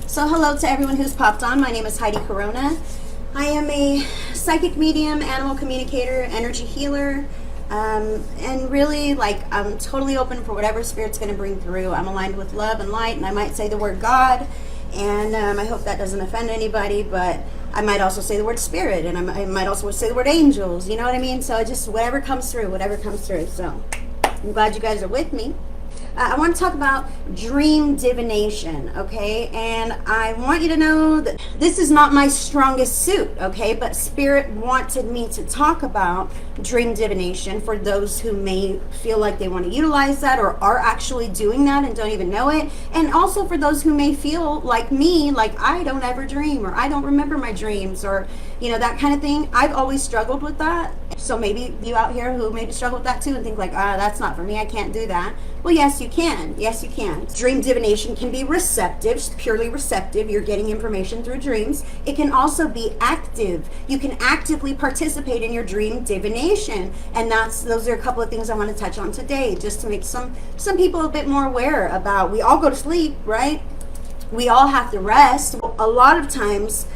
So hello to everyone who's popped on. My name is Heidi Corona. I am a psychic medium, animal communicator, energy healer, and really, I'm totally open for whatever Spirit's going to bring through. I'm aligned with love and light, and I might say the word God, and I hope that doesn't offend anybody, but I might also say the word Spirit, and I might also say the word angels, you know what I mean? So just whatever comes through. So I'm glad you guys are with me. I want to talk about dream divination, okay? And I want you to know that this is not my strongest suit, okay? But Spirit wanted me to talk about dream divination for those who may feel like they want to utilize that or are actually doing that and don't even know it. And also for those who may feel like me, like I don't ever dream or I don't remember my dreams or, that kind of thing. I've always struggled with that. So maybe you out here who maybe struggle with that too and think like, that's not for me, I can't do that. Well, yes, you can. Yes, you can. Dream divination can be receptive, purely receptive. You're getting information through dreams. It can also be active. You can actively participate in your dream divination. And those are a couple of things I want to touch on today, just to make some people a bit more aware about. We all go to sleep, right? We all have to rest. A lot of times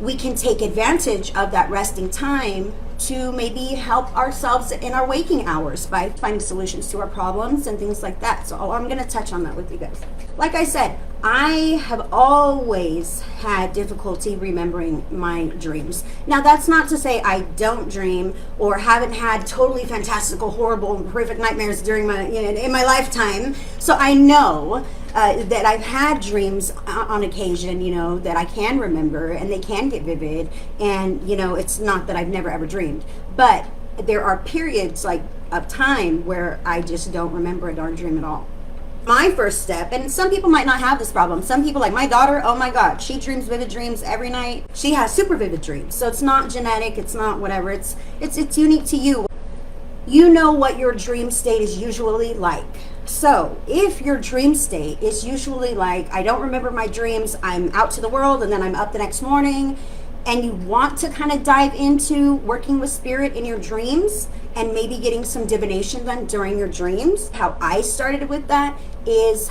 we can take advantage of that resting time to maybe help ourselves in our waking hours by finding solutions to our problems and things like that. So I'm going to touch on that with you guys. Like I said, I have always had difficulty remembering my dreams. Now, that's not to say I don't dream or haven't had totally fantastical, horrible, horrific nightmares during in my lifetime. So I know that I've had dreams on occasion, that I can remember and they can get vivid. And, it's not that I've never ever dreamed. But there are periods of time where I just don't remember a darn dream at all. My first step, and some people might not have this problem. Some people, like my daughter, oh my God, she dreams vivid dreams every night. She has super vivid dreams. So it's not genetic, it's not whatever. It's unique to you. You know what your dream state is usually like. So if your dream state is usually like, I don't remember my dreams, I'm out to the world and then I'm up the next morning, and you want to kind of dive into working with Spirit in your dreams and maybe getting some divination done during your dreams, how I started with that is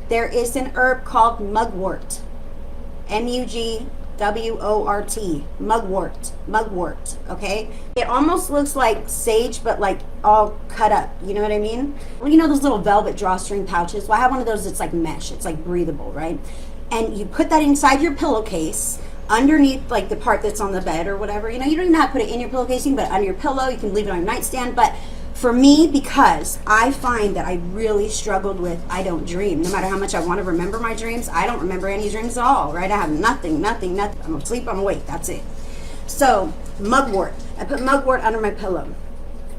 there is an herb called mugwort, Mugwort, mugwort, okay? It almost looks like sage, but all cut up, you know what I mean? Well, those little velvet drawstring pouches? Well, I have one of those that's like mesh, it's like breathable, right? And you put that inside your pillowcase, underneath the part that's on the bed or whatever. You don't even have to put it in your pillowcase, you can put it under your pillow, you can leave it on your nightstand. But for me, because I find that I really struggled with, I don't dream. No matter how much I want to remember my dreams, I don't remember any dreams at all, right? I have nothing. I'm asleep, I'm awake, that's it. So mugwort, I put mugwort under my pillow,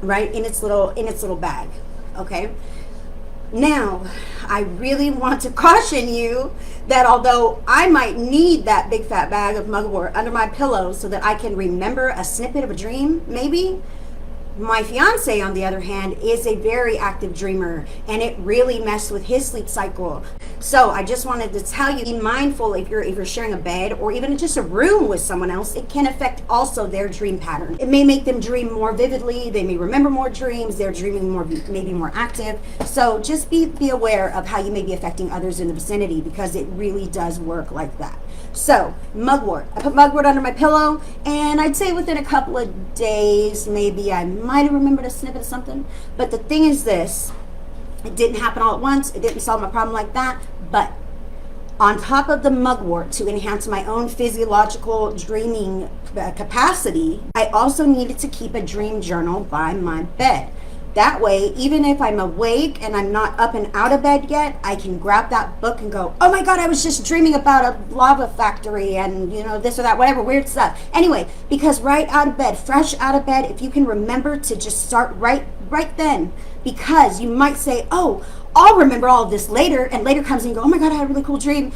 right? In its little bag, okay? Now, I really want to caution you that although I might need that big fat bag of mugwort under my pillow so that I can remember a snippet of a dream, maybe, my fiance, on the other hand, is a very active dreamer, and it really messed with his sleep cycle. So I just wanted to tell you, be mindful if you're sharing a bed or even just a room with someone else. It can affect also their dream pattern. It may make them dream more vividly. They may remember more dreams. They're dreaming maybe more active. So just be aware of how you may be affecting others in the vicinity, because it really does work like that. So mugwort, I put mugwort under my pillow, and I'd say within a couple of days, maybe I might have remembered a snippet of something. But the thing is this, it didn't happen all at once. It didn't solve my problem like that. But on top of the mugwort, to enhance my own physiological dreaming capacity, I also needed to keep a dream journal by my bed. That way, even if I'm awake and I'm not up and out of bed yet, I can grab that book and go, oh my God, I was just dreaming about a lava factory and, this or that, whatever, weird stuff. Anyway, because right out of bed, fresh out of bed, if you can remember to just start right then, because you might say, oh, I'll remember all of this later, and later comes and you go, oh my God, I had a really cool dream.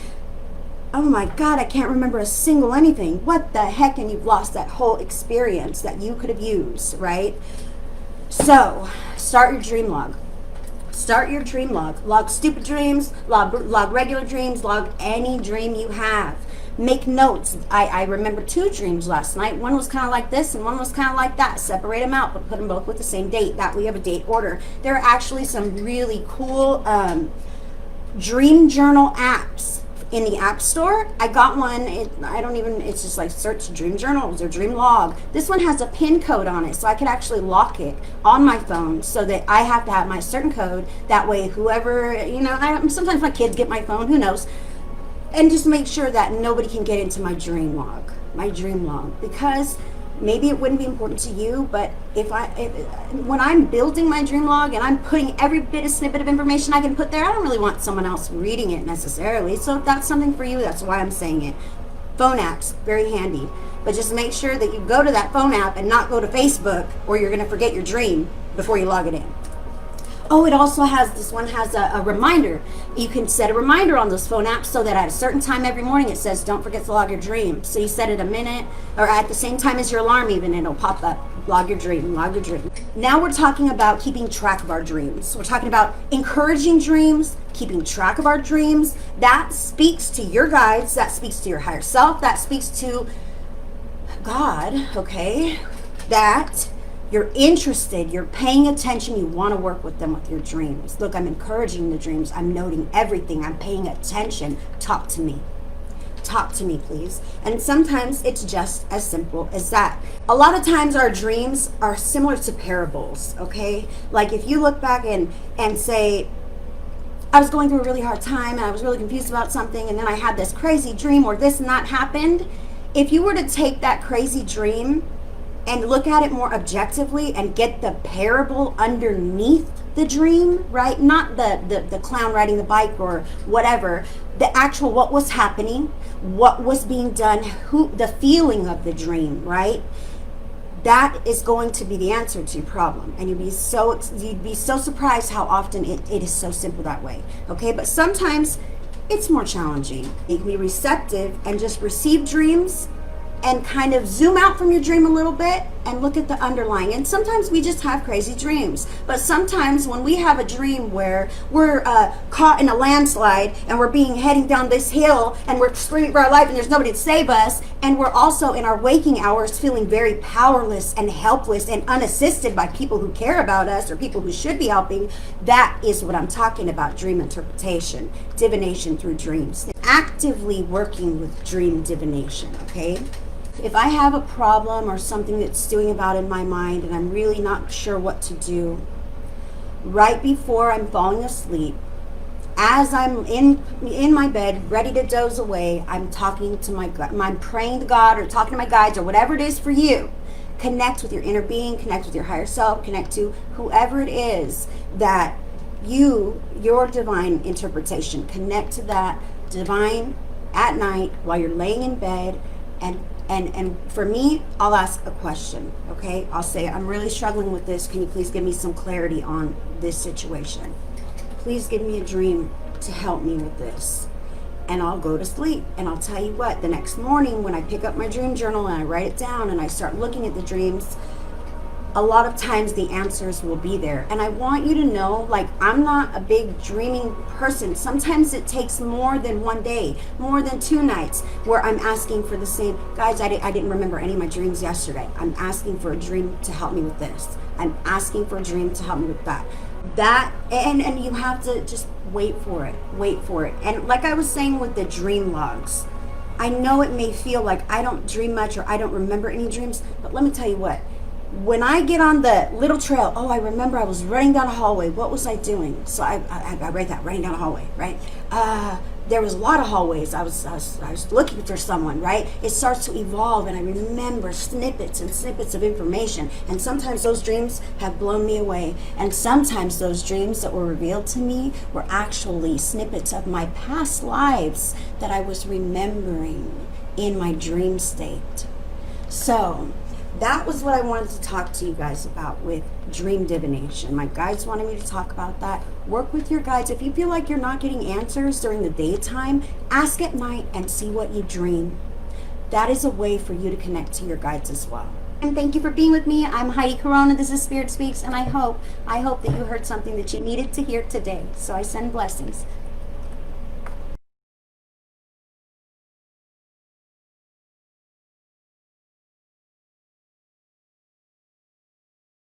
Oh my God, I can't remember a single anything. What the heck? And you've lost that whole experience that you could have used, right? So, start your dream log. Start your dream log. Log stupid dreams, log regular dreams, log any dream you have. Make notes. I remember 2 dreams last night. One was kind of like this and one was kind of like that. Separate them out, but put them both with the same date. That way you have a date order. There are actually some really cool dream journal apps in the App Store. I got one. It's just like search dream journals or dream log. This one has a pin code on it, so I could actually lock it on my phone so that I have to have my certain code. That way, whoever, sometimes my kids get my phone, who knows, and just make sure that nobody can get into my dream log, because maybe it wouldn't be important to you, but when I'm building my dream log and I'm putting every bit of snippet of information I can put there, I don't really want someone else reading it necessarily. So if that's something for you, that's why I'm saying it. Phone apps, very handy. But just make sure that you go to that phone app and not go to Facebook, or you're going to forget your dream before you log it in. Oh, this one has a reminder. You can set a reminder on those phone apps so that at a certain time every morning it says, don't forget to log your dream. So you set it a minute, or at the same time as your alarm even, it'll pop up, log your dream. Now we're talking about keeping track of our dreams. We're talking about encouraging dreams, keeping track of our dreams. That speaks to your guides, that speaks to your higher self, that speaks to God, okay? That you're interested, you're paying attention, you want to work with them with your dreams. Look, I'm encouraging the dreams, I'm noting everything, I'm paying attention. Talk to me, please. And sometimes it's just as simple as that. A lot of times our dreams are similar to parables, okay? Like if you look back and say, I was going through a really hard time and I was really confused about something, and then I had this crazy dream, or this and that happened. If you were to take that crazy dream and look at it more objectively and get the parable underneath the dream, right? Not the clown riding the bike or whatever. The actual what was happening, what was being done, the feeling of the dream, right? That is going to be the answer to your problem. And you'd be so surprised how often it is so simple that way. Okay, but sometimes it's more challenging. You can be receptive and just receive dreams and kind of zoom out from your dream a little bit and look at the underlying. And sometimes we just have crazy dreams. But sometimes when we have a dream where we're caught in a landslide and we're heading down this hill and we're screaming for our life and there's nobody to save us, and we're also in our waking hours feeling very powerless and helpless and unassisted by people who care about us or people who should be helping, that is what I'm talking about, dream interpretation, divination through dreams. Actively working with dream divination, okay? If I have a problem or something that's stewing about in my mind and I'm really not sure what to do, right before I'm falling asleep, as I'm in my bed, ready to doze away, I'm talking to I'm praying to God or talking to my guides or whatever it is for you. Connect with your inner being, connect with your higher self, connect to whoever it is that your divine interpretation, connect to that divine at night while you're laying in bed. And for me, I'll ask a question, okay? I'll say, I'm really struggling with this. Can you please give me some clarity on this situation? Please give me a dream to help me with this. And I'll go to sleep. And I'll tell you what, the next morning when I pick up my dream journal and I write it down and I start looking at the dreams, a lot of times the answers will be there. And I want you to know, like, I'm not a big dreaming person. Sometimes it takes more than one day, more than 2 nights, where I'm asking for the same. Guys, I didn't remember any of my dreams yesterday. I'm asking for a dream to help me with this. I'm asking for a dream to help me with that. And you have to just wait for it. And like I was saying with the dream logs, I know it may feel like I don't dream much or I don't remember any dreams, but let me tell you what. When I get on the little trail, I remember I was running down a hallway. What was I doing? So I write that, running down a hallway, right? There was a lot of hallways. I was looking for someone, right? It starts to evolve, and I remember snippets and snippets of information. And sometimes those dreams have blown me away. And sometimes those dreams that were revealed to me were actually snippets of my past lives that I was remembering in my dream state. So that was what I wanted to talk to you guys about with dream divination. My guides wanted me to talk about that. Work with your guides. If you feel like you're not getting answers during the daytime, ask at night and see what you dream. That is a way for you to connect to your guides as well. And thank you for being with me. I'm Heidi Corona. This is Spirit Speaks, and I hope that you heard something that you needed to hear today. So I send blessings.